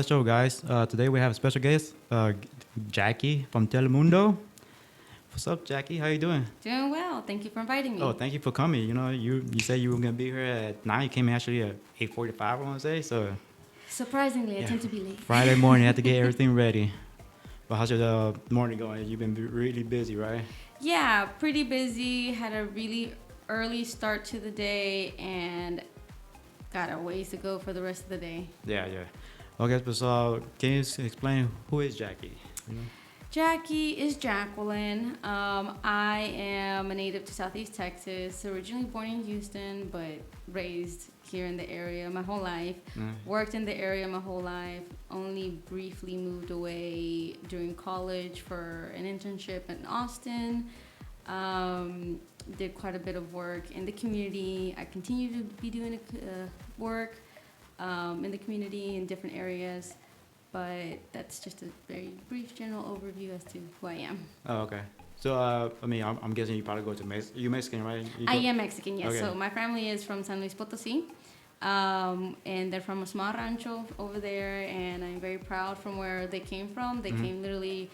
the show, guys. Today we have a special guest, Jacky from Telemundo. What's up, Jacky? How you doing? Doing well. Thank you for inviting me. Oh, thank you for coming. You said you were gonna be here at 9. You came actually at 8:45, I want to say. So Surprisingly, I yeah, tend to be late. Friday morning, had to get everything ready. But how's your morning going? You've been really busy, right? Yeah, pretty busy. Had a really early start to the day and got a ways to go for the rest of the day. Yeah. Okay, but so can you explain who is Jacky? You know? Jacky is Jacqueline. I am a native to Southeast Texas, originally born in Houston, but raised here in the area my whole life. Worked in the area my whole life. Only briefly moved away during college for an internship in Austin. Did quite a bit of work in the community. I continue to be doing work in the community in different areas. But that's just a very brief general overview as to who I am. Oh, okay. So, I'm guessing you probably go to Mexico. You Mexican, right? I am Mexican, yes. Okay. So my family is from San Luis Potosí, and they're from a small rancho over there, and I'm very proud from where they came from. They came literally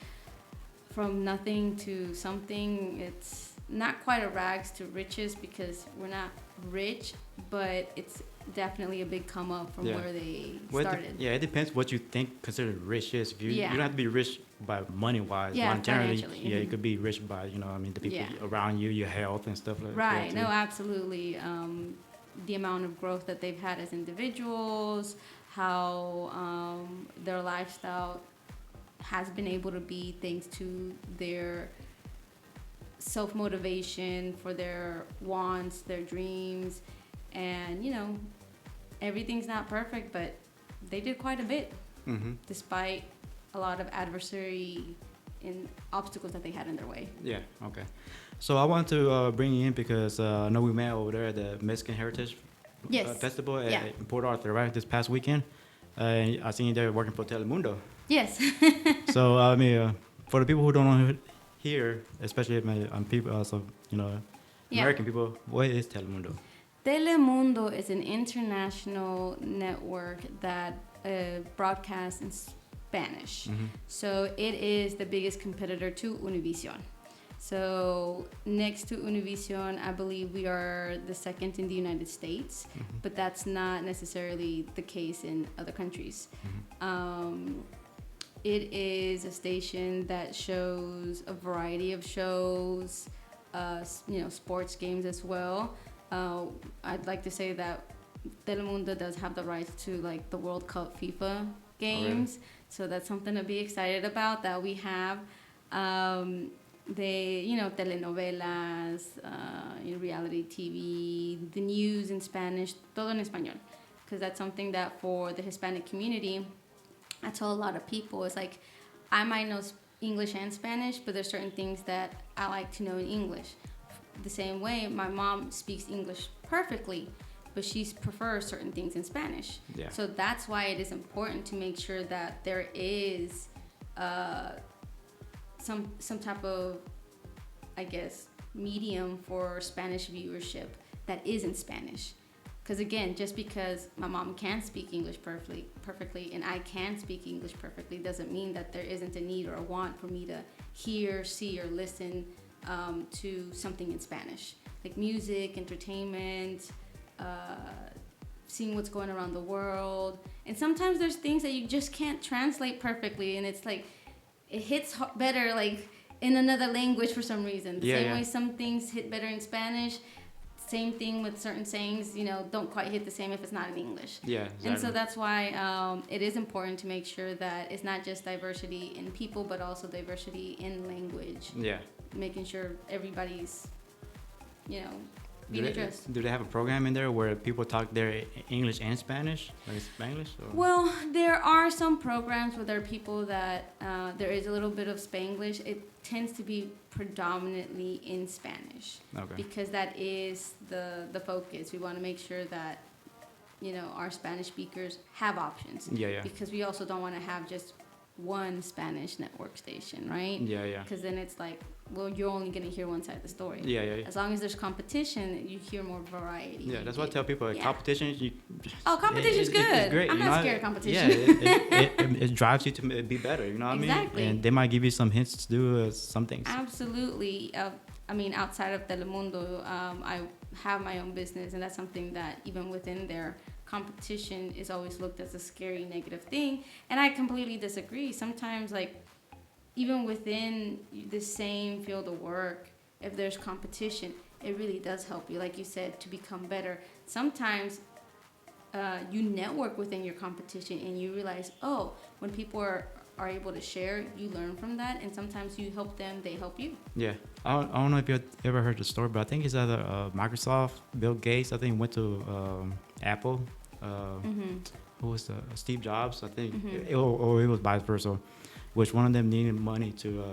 from nothing to something. It's not quite a rags to riches because we're not rich, but it's definitely a big come up from where they started. It depends what you think considered rich is. If you don't have to be rich by money wise. Yeah, monetarily. financially. Yeah, you could be rich by the people around you, your health and stuff like that. Right. No, absolutely. The amount of growth that they've had as individuals, how their lifestyle has been able to be thanks to their self-motivation for their wants, their dreams, and everything's not perfect, but they did quite a bit despite a lot of adversary and obstacles that they had in their way. Yeah, okay. So I want to bring you in because I know we met over there at the Mexican Heritage Festival in Port Arthur, right, this past weekend. I seen you there working for Telemundo. Yes. So, for the people who don't know here, especially people, American people, what is Telemundo? Telemundo is an international network that broadcasts in Spanish. So it is the biggest competitor to Univision. So next to Univision, I believe we are the second in the United States, but that's not necessarily the case in other countries. It is a station that shows a variety of shows, sports games as well. I'd like to say that Telemundo does have the rights to like the World Cup FIFA games, really? So that's something to be excited about that we have. Telenovelas, reality TV, the news in Spanish, todo en español, because that's something that for the Hispanic community, I tell a lot of people, it's like I might know English and Spanish, but there's certain things that I like to know in English. The same way, my mom speaks English perfectly, but she prefers certain things in Spanish. Yeah. So that's why it is important to make sure that there is some type of, I guess, medium for Spanish viewership that is in Spanish. Because again, just because my mom can speak English perfectly, and I can speak English perfectly, doesn't mean that there isn't a need or a want for me to hear, see, or listen to something in Spanish, like music, entertainment, seeing what's going around the world. And sometimes there's things that you just can't translate perfectly, and it's like it hits better like in another language for some reason. The same way some things hit better in Spanish. Same thing with certain sayings, don't quite hit the same if it's not in English. Yeah, exactly. And so that's why it is important to make sure that it's not just diversity in people, but also diversity in language. Yeah. Making sure everybody's, being addressed. Do they have a program in there where people talk their English and Spanish, like Spanglish? Or? Well, there are some programs where there are people that there is a little bit of Spanglish. It tends to be predominantly in Spanish, because that is the focus. We want to make sure that our Spanish speakers have options. Yeah. Because we also don't want to have just one Spanish network station, right? Yeah. Because then it's like, well, you're only going to hear one side of the story. Yeah. As long as there's competition, you hear more variety. Yeah, that's what I tell people. Like, competition, competition's good. It's great. I'm not scared of competition. Yeah, it drives you to be better. You know what I mean? Exactly. And they might give you some hints to do some things. Absolutely. I mean, outside of Telemundo, I have my own business, and that's something that even within there, competition is always looked as a scary negative thing, and I completely disagree. Sometimes, like, even within the same field of work, if there's competition, it really does help you, like you said, to become better. Sometimes you network within your competition and you realize, oh, when people are able to share, you learn from that, and sometimes you help them, they help you. Yeah, I don't know if you ever heard the story, but I think it's either Microsoft, Bill Gates, I think went to Apple. Who was Steve Jobs? I think, or it was vice versa, which one of them needed money to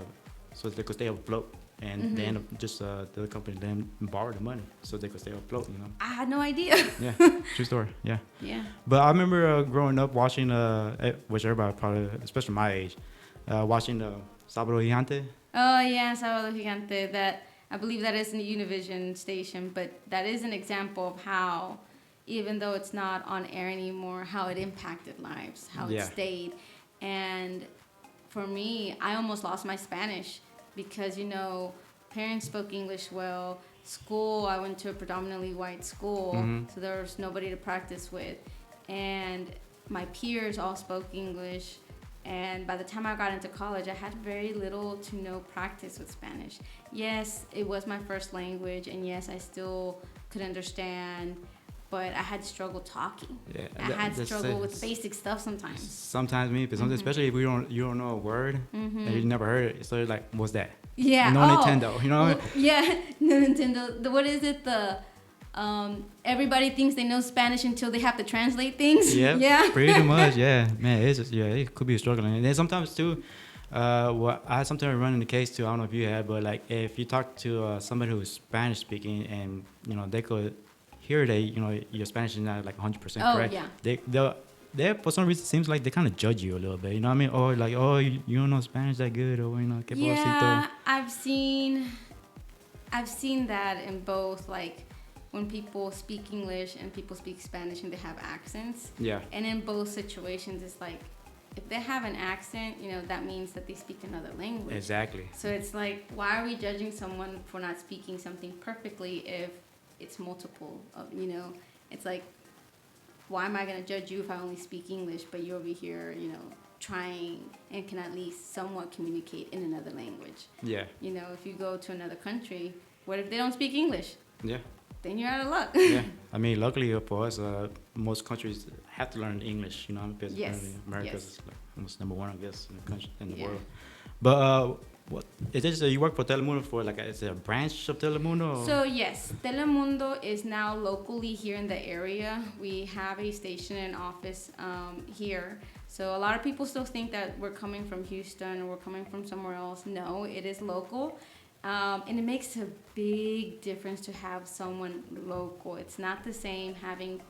so they could stay afloat, and they ended up just the company then borrowed the money so they could stay afloat. You know. I had no idea. Yeah, true story. Yeah. Yeah. But I remember growing up watching, which everybody probably, especially my age, watching Sábado Gigante. Oh yeah, Sábado Gigante. That, I believe that is in the Univision station, but that is an example of how, even though it's not on air anymore, how it impacted lives, how it stayed. And for me, I almost lost my Spanish because, you know, parents spoke English well. School, I went to a predominantly white school, so there was nobody to practice with. And my peers all spoke English. And by the time I got into college, I had very little to no practice with Spanish. Yes, it was my first language, and yes, I still could understand, but I had struggle talking. Yeah, I had struggle with basic stuff sometimes. Sometimes me, but sometimes, especially if you don't know a word and you never heard it, so you're like, what's that? Yeah. No Nintendo, you know what I mean? Yeah, no Nintendo. What is it? Everybody thinks they know Spanish until they have to translate things. Yep, yeah. Pretty much, yeah. Man, it's just, it could be struggling. And then sometimes too, I had something running the case too. I don't know if you had, but like if you talk to somebody who's Spanish speaking, and you know they could hear that your Spanish is not like 100% correct. Yeah. They for some reason seems like they kind of judge you a little bit. You know what I mean? Or like, oh, you don't know Spanish that good, or que yeah, I've seen that in both, like when people speak English and people speak Spanish and they have accents. Yeah. And in both situations, it's like, if they have an accent, that means that they speak another language. Exactly. So it's like, why are we judging someone for not speaking something perfectly if it's multiple of, it's like, why am I going to judge you if I only speak English, but you're over here, trying and can at least somewhat communicate in another language? Yeah. If you go to another country, what if they don't speak English? Yeah. Then you're out of luck. Yeah. I mean, luckily for us, most countries have to learn English, because America's like almost number one, I guess, in the country, in the world. But what is this? You work for Telemundo for is it a branch of Telemundo? Or? So yes, Telemundo is now locally here in the area. We have a station and office here. So a lot of people still think that we're coming from Houston or we're coming from somewhere else. No, it is local. And it makes a big difference to have someone local. It's not the same having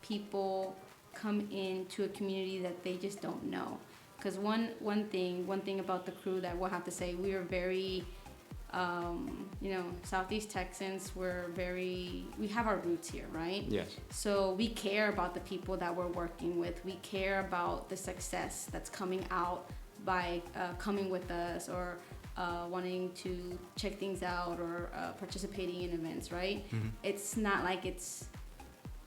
people come into a community that they just don't know. Because one thing about the crew that we'll have to say, we are very, Southeast Texans, we have our roots here, right? Yes. So we care about the people that we're working with. We care about the success that's coming out by coming with us, or wanting to check things out, or participating in events, right? Mm-hmm. It's not like it's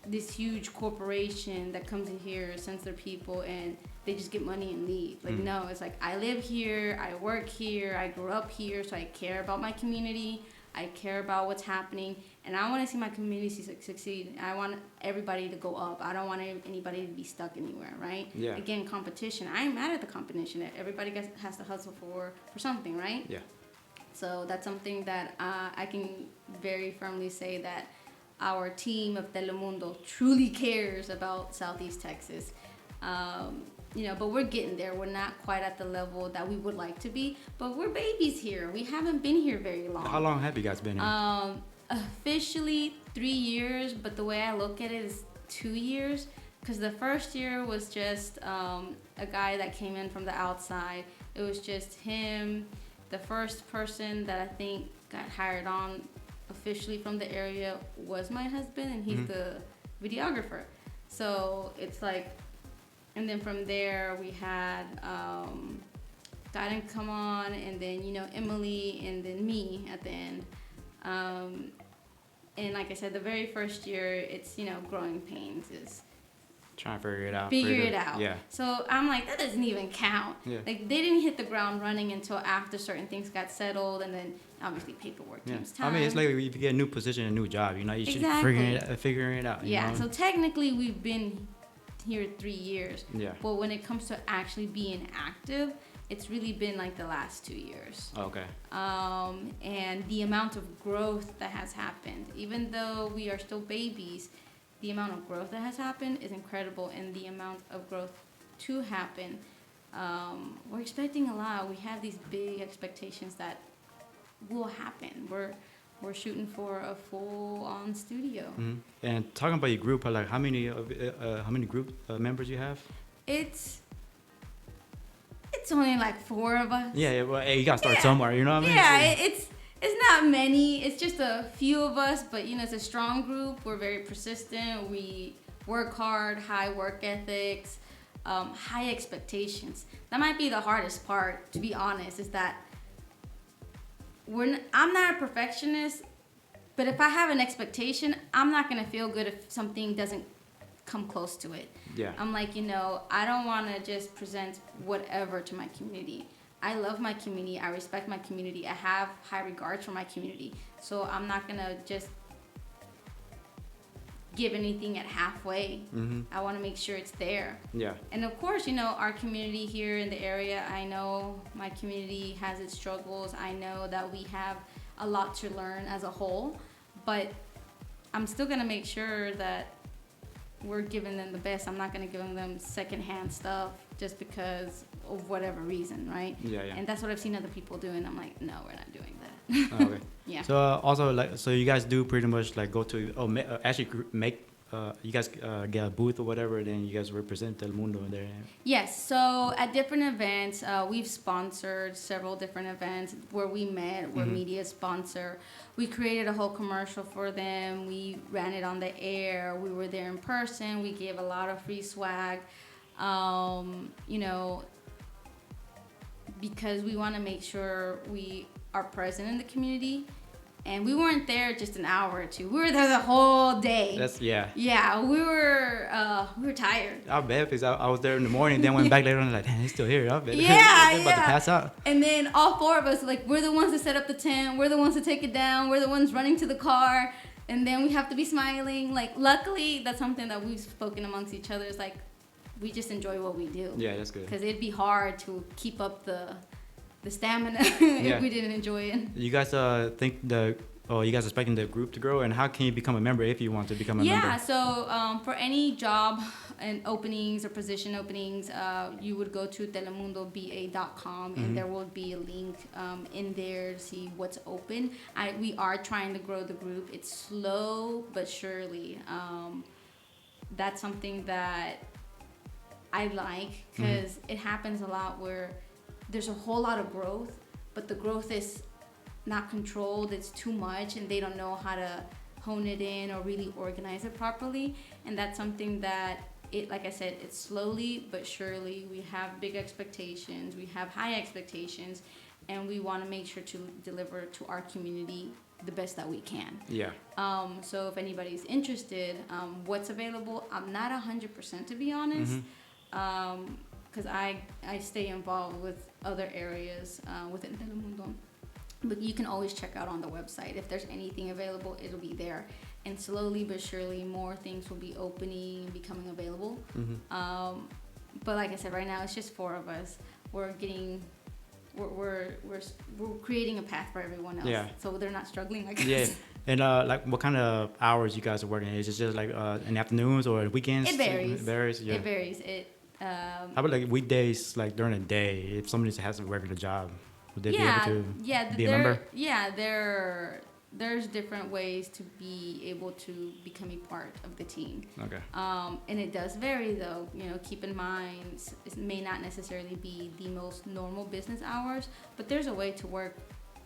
this huge corporation that comes in here, sends their people, and they just get money and leave. Like, no, it's like, I live here, I work here, I grew up here, so I care about my community, I care about what's happening, and I want to see my community succeed. I want everybody to go up. I don't want anybody to be stuck anywhere, right? Yeah. Again, competition. I'm mad at the competition. Everybody has to hustle for something, right? Yeah. So that's something that I can very firmly say that our team of Telemundo truly cares about Southeast Texas. But we're getting there. We're not quite at the level that we would like to be, but we're babies here. We haven't been here very long. How long have you guys been here? Officially 3 years, but the way I look at it is 2 years, because the first year was just a guy that came in from the outside. It was just him. The first person that I think got hired on officially from the area was my husband, and he's the videographer. So it's like, and then from there we had Karen come on, and then Emily, and then me at the end. And like I said, the very first year, it's growing pains is trying to figure it out. Yeah. So I'm like, that doesn't even count. Yeah. Like, they didn't hit the ground running until after certain things got settled, and then obviously paperwork takes time. I mean, it's like if you get a new position, a new job, you should figuring it out. Yeah. So technically, we've been here 3 years. Yeah. But when it comes to actually being active, it's really been like the last 2 years. Okay. And the amount of growth that has happened, even though we are still babies, the amount of growth that has happened is incredible, and the amount of growth to happen, we're expecting a lot. We have these big expectations that will happen. We're shooting for a full-on studio. Mm-hmm. And talking about your group, like how many group members you have? It's only like 4 of us. Yeah, well, hey, you gotta start somewhere, you know what I mean? Yeah, it's not many. It's just a few of us, but it's a strong group. We're very persistent. We work hard, high work ethics, high expectations. That might be the hardest part, to be honest, is that I'm not a perfectionist, but if I have an expectation, I'm not gonna feel good if something doesn't come close to it. Yeah. I'm like, I don't want to just present whatever to my community. I love my community. I respect my community. I have high regards for my community. So I'm not going to just give anything at halfway. Mm-hmm. I want to make sure it's there. Yeah. And of course, our community here in the area, I know my community has its struggles. I know that we have a lot to learn as a whole, but I'm still going to make sure that we're giving them the best. I'm not going to give them secondhand stuff just because of whatever reason, right? Yeah. And that's what I've seen other people doing. I'm like, no, we're not doing that. Oh, okay. Yeah. So also so you guys do pretty much like go to actually make you guys get a booth or whatever, then you guys represent Telemundo in there. Yes. So at different events, we've sponsored several different events where we met, where media sponsor. We created a whole commercial for them. We ran it on the air. We were there in person. We gave a lot of free swag, because we want to make sure we are present in the community. And we weren't there just an hour or two. We were there the whole day. Yeah, we were tired. I bet, because I was there in the morning, then went back later on, like, damn, he's still here. I bet. Yeah, about to pass out. And then all 4 of us, like, we're the ones to set up the tent. We're the ones to take it down. We're the ones running to the car. And then we have to be smiling. Like, luckily, that's something that we've spoken amongst each other. Is like, we just enjoy what we do. Yeah, that's good. Because it'd be hard to keep up the stamina if we didn't enjoy it. You guys think you guys expecting the group to grow, and how can you become a member if you want to become a member? Yeah, so for any job and openings or position openings, you would go to telemundoba.com, and there will be a link in there to see what's open. We are trying to grow the group. It's slow but surely. That's something that I like, because it happens a lot where there's a whole lot of growth, but the growth is not controlled. It's too much, and they don't know how to hone it in or really organize it properly. And that's something that like I said, it's slowly but surely. We have big expectations. We have high expectations, and we want to make sure to deliver to our community the best that we can. Yeah. So if anybody's interested, what's available, I'm not 100% to be honest. Because I stay involved with other areas within Telemundo. But you can always check out on the website. If there's anything available, it'll be there. And slowly but surely, more things will be opening and becoming available. But like I said, right now, it's just 4 of us. We're creating a path for everyone else. Yeah. So they're not struggling like us. Yeah. And like, what kind of hours you guys are working? Is it just like in the afternoons or weekends? It varies. It varies. Yeah. It varies. How about like weekdays, like during the day, if somebody has a regular job, would they be able to be a member? Yeah, they're there's different ways to be able to become a part of the team. Okay. And it does vary, though. Keep in mind, it may not necessarily be the most normal business hours, but there's a way to work.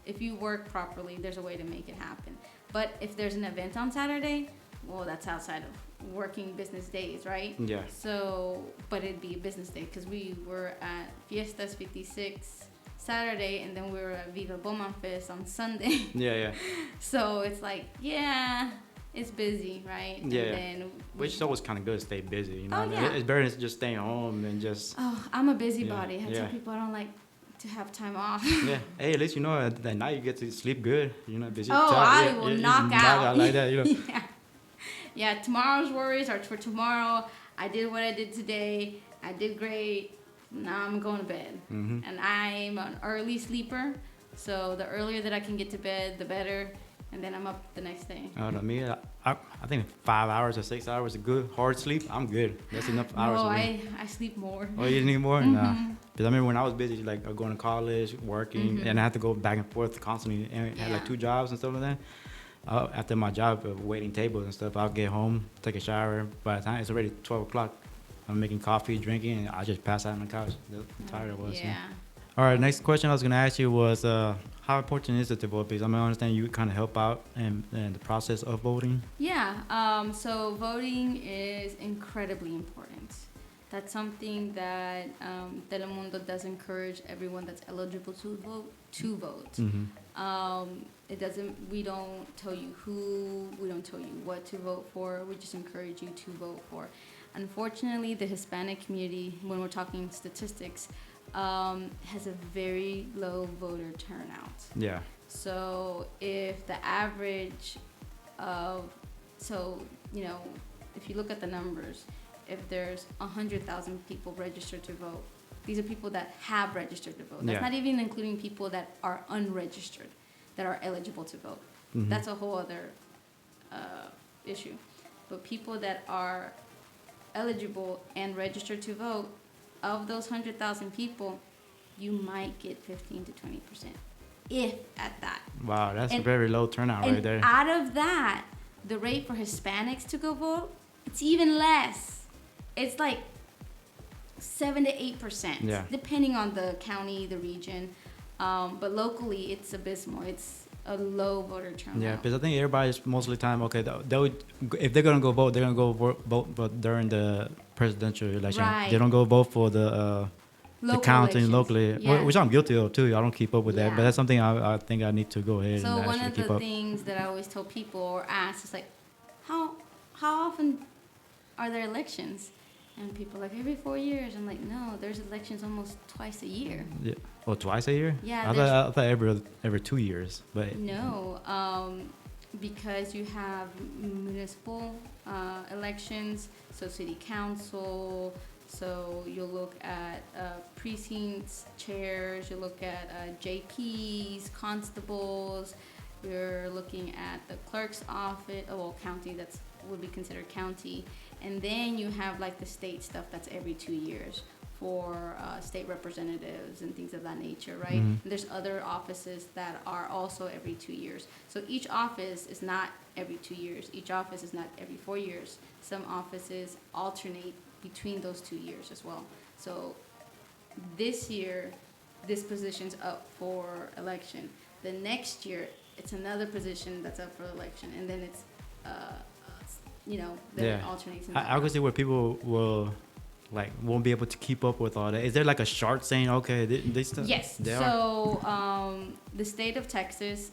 If you work properly, there's a way to make it happen. But if there's an event on Saturday, well, that's outside of working business days, right? Yeah. So, but it'd be a business day because we were at Fiestas 56 Saturday, and then we were at Viva Beaumont Fest on Sunday. Yeah. So it's like, yeah, it's busy, right? Yeah. And then which is always kind of good to stay busy. You know, Oh, yeah. It's better than just staying home and just. Oh, I'm a busybody. I Yeah. tell people I don't like to have time off. Yeah. Hey, at least that night you get to sleep good. Busy. Oh, I will knock out. Like that. Yeah. Yeah. Tomorrow's worries are for tomorrow. I did what I did today. I did great. Now I'm going to bed. Mm-hmm. And I'm an early sleeper, so the earlier that I can get to bed, the better. And then I'm up the next day. Me, I think 5 hours or 6 hours of good hard sleep. I'm good. That's enough hours. No, for me. I sleep more. Oh, you need more? Mm-hmm. Nah. Because I remember when I was busy, like going to college, working, and I had to go back and forth constantly, and had like 2 jobs and stuff like that. After my job of waiting tables and stuff, I'll get home, take a shower. By the time it's already 12 o'clock, I'm making coffee, drinking, and I just pass out on the couch. That's how tired I was. Yeah. All right, next question I was going to ask you was, how important is it to vote? Because I understand you kind of help out in the process of voting. Yeah, so voting is incredibly important. That's something that Telemundo does encourage everyone that's eligible to vote. Mm-hmm. We don't tell you who, we don't tell you what to vote for, we just encourage you to vote for. Unfortunately, the Hispanic community, when we're talking statistics, has a very low voter turnout. Yeah. So if the average of, if you look at the numbers, if there's 100,000 people registered to vote, these are people that have registered to vote. That's not even including people that are unregistered, that are eligible to vote. Mm-hmm. That's a whole other issue. But people that are eligible and registered to vote, of those 100,000 people, you might get 15 to 20%, if at that. Wow, that's a very low turnout right there. Out of that, the rate for Hispanics to go vote, it's even less. It's like 7 to 8%, depending on the county, the region. But locally, it's abysmal. It's a low voter turnout. Yeah, because I think everybody's mostly time, okay, they would, if they're going to go vote, they're going to go vote but during the presidential election. Right. They don't go vote for the counting locally, which I'm guilty of too. I don't keep up with that, but that's something I think I need to go ahead and actually keep up. So one of the things that I always tell people or ask is like, how often are there elections? And people are like, every 4 years. I'm like, no, there's elections almost twice a year. Yeah. Oh, twice a year? Yeah. I thought every 2 years. But no, because you have municipal elections, so city council, so you'll look at precincts, chairs, you look at JPs, constables, you're looking at the clerk's office, county, that's would be considered county. And then you have like the state stuff that's every 2 years for state representatives and things of that nature, right? Mm-hmm. And there's other offices that are also every 2 years. So each office is not every 2 years. Each office is not every 4 years. Some offices alternate between those 2 years as well. So this year, this position's up for election. The next year, it's another position that's up for election. And then it's then it alternates. I could see where people won't be able to keep up with all that. Is there like a chart saying, okay, they stuff? Yes. So the state of Texas,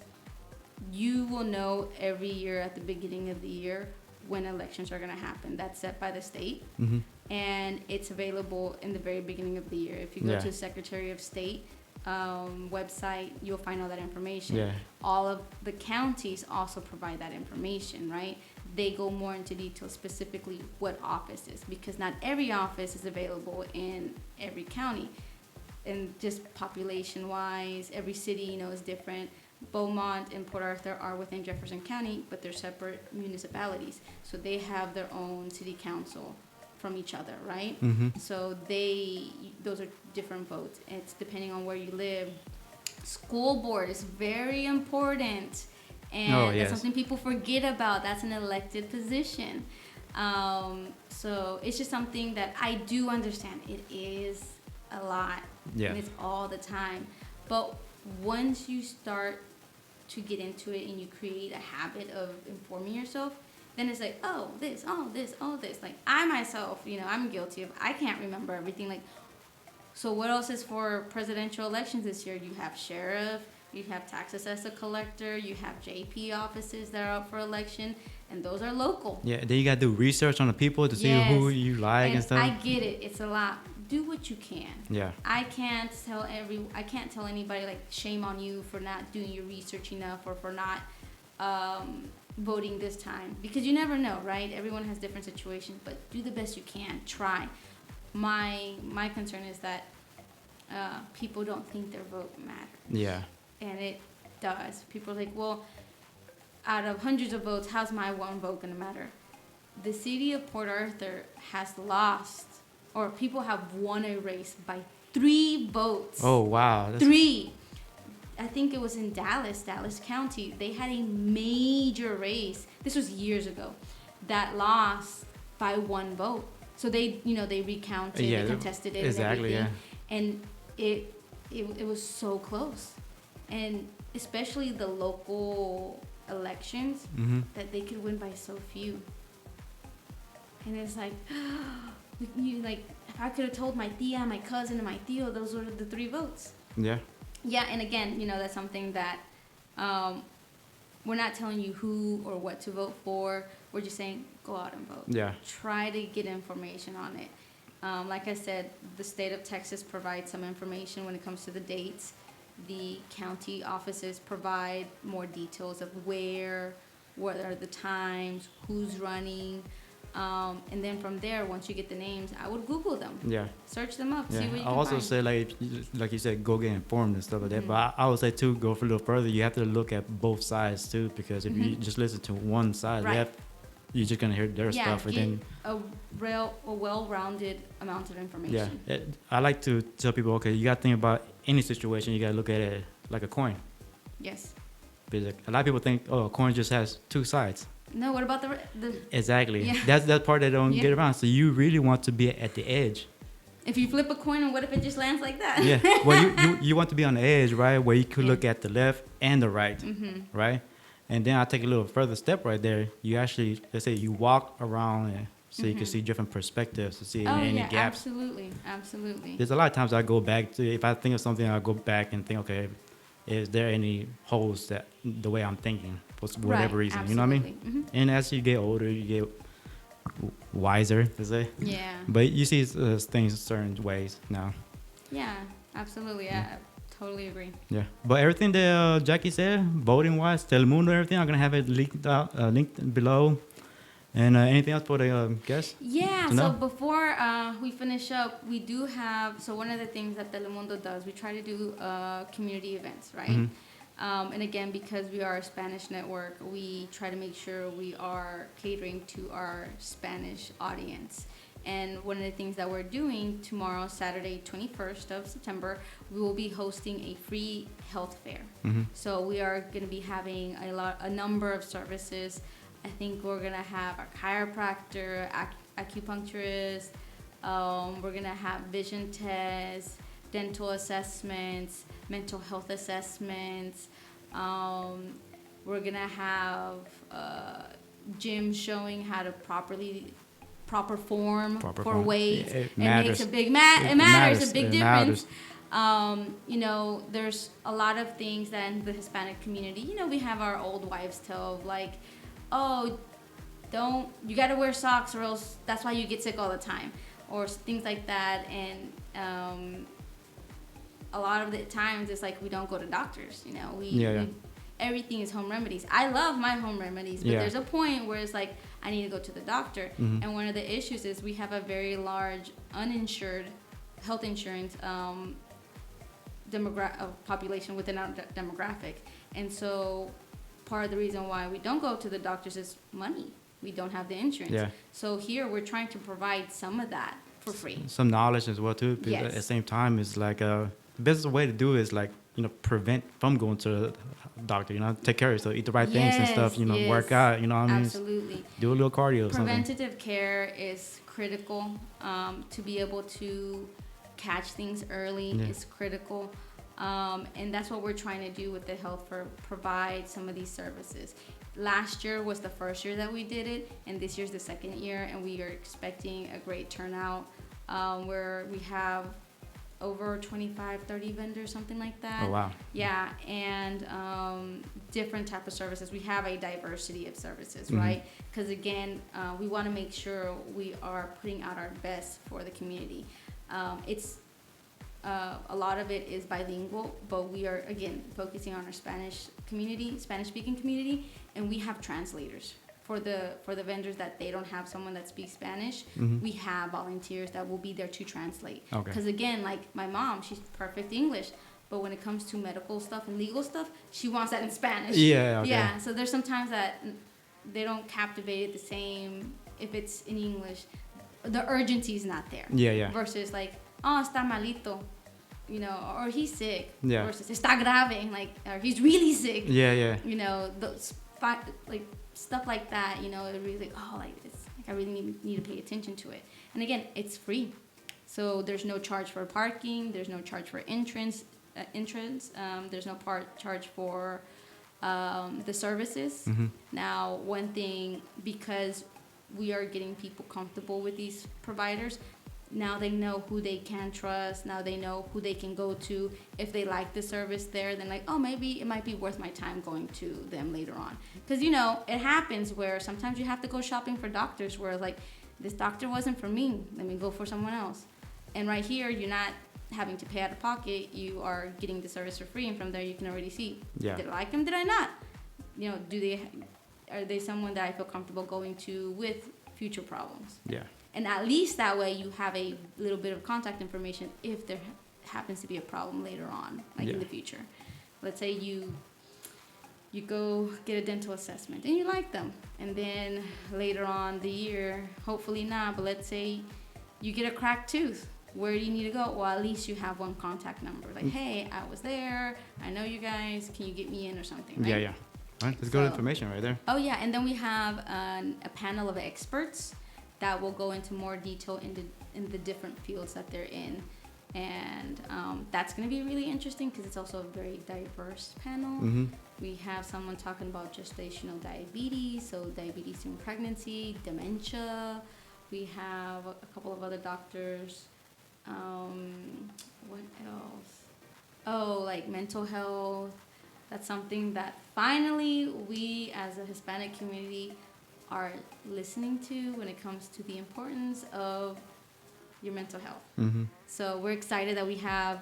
you will know every year at the beginning of the year when elections are going to happen. That's set by the state. Mm-hmm. And it's available in the very beginning of the year. If you go to the Secretary of State website, you'll find all that information. Yeah. All of the counties also provide that information, right? They go more into detail specifically what offices, because not every office is available in every county. And just population-wise, every city, is different. Beaumont and Port Arthur are within Jefferson County, but they're separate municipalities. So they have their own city council from each other, right? Mm-hmm. So those are different votes. It's depending on where you live. School board is very important. And Oh, that's yes. something people forget about. That's an elected position. So it's just something that I do understand. It is a lot, Yeah. and it's all the time. But once you start to get into it and you create a habit of informing yourself, then it's like, oh, this, oh, this, oh, this. Like, I myself, I'm guilty of, I can't remember everything. Like, so what else is for presidential elections this year? You have sheriff, you have tax assessor collector, you have JP offices that are up for election, and those are local. Yeah, then you gotta do research on the people to see who you like and stuff. I get it. It's a lot. Do what you can. Yeah. I can't tell anybody, like, shame on you for not doing your research enough or for not voting this time, because you never know, right? Everyone has different situations, but do the best you can. Try. My concern is that people don't think their vote matters. Yeah. And it does. People are like, well, out of hundreds of votes, how's my one vote going to matter? The city of Port Arthur has lost, or people have won a race by 3 votes. Oh, wow. 3. I think it was in Dallas County. They had a major race. This was years ago. That lost by 1 vote. So they recounted, they contested it, exactly, and everything. And it was so close. And especially the local elections, that they could win by so few. And it's like, if I could have told my tia, my cousin, and my tío, those were the 3 votes. Yeah. Yeah, and again, that's something that we're not telling you who or what to vote for. We're just saying, go out and vote. Yeah. Try to get information on it. Like I said, the state of Texas provides some information when it comes to the dates. The county offices provide more details of what are the times, who's running. And then from there, once you get the names, I would Google them. Yeah. Search them up. Yeah. See what you I can also find. say, like you said, go get informed and stuff like that. But I would say too, go for a little further. You have to look at both sides too, because if you just listen to one side, Right. you're just gonna hear their stuff, and then a well-rounded amount of information. yeah. I like to tell people, okay, you gotta think about any situation. You gotta look at it like a coin. Yes. Because a lot of people think, oh, a coin just has 2 sides. No, what about the Exactly. Yeah. That's that part they don't Yeah. get around. So you really want to be at the edge. if you flip a coin, and what if it just lands like that? Yeah. Well, you want to be on the edge, right, where you could look at the left and the right, right? And then I'll take a little further step right there. You actually, let's say you walk around and so you can see different perspectives to see any gaps. Absolutely. There's a lot of times I go back to, if I think of something, I'll go back and think, okay, is there any holes that the way I'm thinking for whatever reason, you know what I mean? Mm-hmm. And as you get older, you get wiser, to say. Yeah. But you see things certain ways now. Yeah, absolutely. I totally agree. Yeah. But everything that Jacky said, voting wise, Telemundo, everything, I'm gonna have it linked below. And anything else for the guests? Yeah, to so know? before we finish up, we do have, so one of the things that Telemundo does, we try to do community events, right? And again, because we are a Spanish network, we try to make sure we are catering to our Spanish audience. And one of the things that we're doing tomorrow, Saturday, 21st of September, we will be hosting a free health fair. So we are going to be having a number of services. I think we're going to have a chiropractor, acupuncturist, we're going to have vision tests, dental assessments, mental health assessments. We're going to have gym showing how to proper form for weights. It makes a big it matters a big difference. There's a lot of things that in the Hispanic community, we have our old wives' tale of like, oh, you got to wear socks or else that's why you get sick all the time, or things like that. And a lot of the times it's like we don't go to doctors, everything is home remedies. I love my home remedies, but there's a point where it's like I need to go to the doctor. And one of the issues is we have a very large uninsured health insurance population within our demographic. And so part of the reason why we don't go to the doctors is money. We don't have the insurance. Yeah. So here we're trying to provide some of that for free. Some knowledge as well too. At the same time, it's like the best way to do it is like prevent from going to doctor. You know, take care of yourself, eat the right things and stuff. You know, Yes, work out. You know what I mean? absolutely. Do a little cardio or something. Preventative care is critical. To be able to catch things early is critical. And that's what we're trying to do with the health for provide some of these services. Last year was the first year that we did it, and this year's the second year, and we are expecting a great turnout, where we have over 25, 30 vendors, something like that. Oh, wow. Yeah, and different type of services. We have a diversity of services, right? Because again, we want to make sure we are putting out our best for the community. A lot of it is bilingual, but we are, again, focusing on our Spanish-speaking community, and we have translators. For the vendors that they don't have someone that speaks Spanish, we have volunteers that will be there to translate. Because again, like my mom, she's perfect English, but when it comes to medical stuff and legal stuff, she wants that in Spanish. Yeah, so there's sometimes that they don't captivate it the same if it's in English. The urgency is not there. Versus like, oh, está malito, you know, or he's sick. Versus está grave, like, or he's really sick. You know, those like stuff like that. You know, it really like, oh, like it's like I really need to pay attention to it. And again, it's free, so there's no charge for parking. There's no charge for entrance. There's no charge for the services. Now, one thing, because we are getting people comfortable with these providers, now they know who they can trust. Now they know who they can go to. If they like the service there, then like, oh, maybe it might be worth my time going to them later on. Because, you know, it happens where sometimes you have to go shopping for doctors where like, this doctor wasn't for me. Let me go for someone else. And right here, you're not having to pay out of pocket. You are getting the service for free. And from there, you can already see, did I like them? Did I not? You know, are they someone that I feel comfortable going to with future problems? And at least that way you have a little bit of contact information if there happens to be a problem later on, like in the future. Let's say you go get a dental assessment and you like them, and then later on the year, hopefully not, but let's say you get a cracked tooth. Where do you need to go? Well, at least you have one contact number. Like, hey, I was there. I know you guys. Can you get me in or something? Right? All right, that's good information right there. Oh, yeah. And then we have a panel of experts that will go into more detail in the different fields that they're in. And that's going to be really interesting because it's also a very diverse panel. We have someone talking about gestational diabetes, so diabetes in pregnancy, dementia. We have a couple of other doctors. What else? Oh, like mental health. That's something that finally we as a Hispanic community are listening to when it comes to the importance of your mental health. So we're excited that we have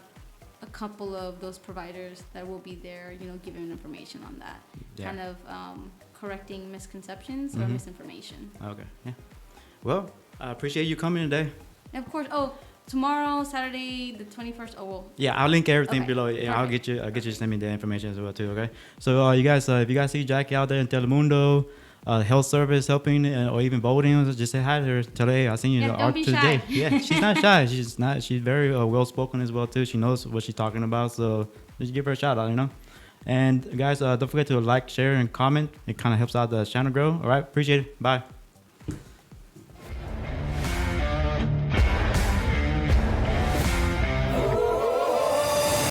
a couple of those providers that will be there, you know, giving information on that, kind of correcting misconceptions or misinformation. Well, I appreciate you coming today. And of course, tomorrow, Saturday, the 21st. Oh, well. Yeah, I'll link everything below. Yeah, I'll get you to send me the information as well too. Okay. So you guys, if you guys see Jacky out there in Telemundo, health service helping or even voting, just say hi to her. Tell her, hey, I seen you don't be today. Shy. Yeah, she's not shy. She's very well spoken as well too. She knows what she's talking about. So just give her a shout out, you know. And guys, don't forget to like, share, and comment. It kind of helps out the channel grow. All right, appreciate it. Bye.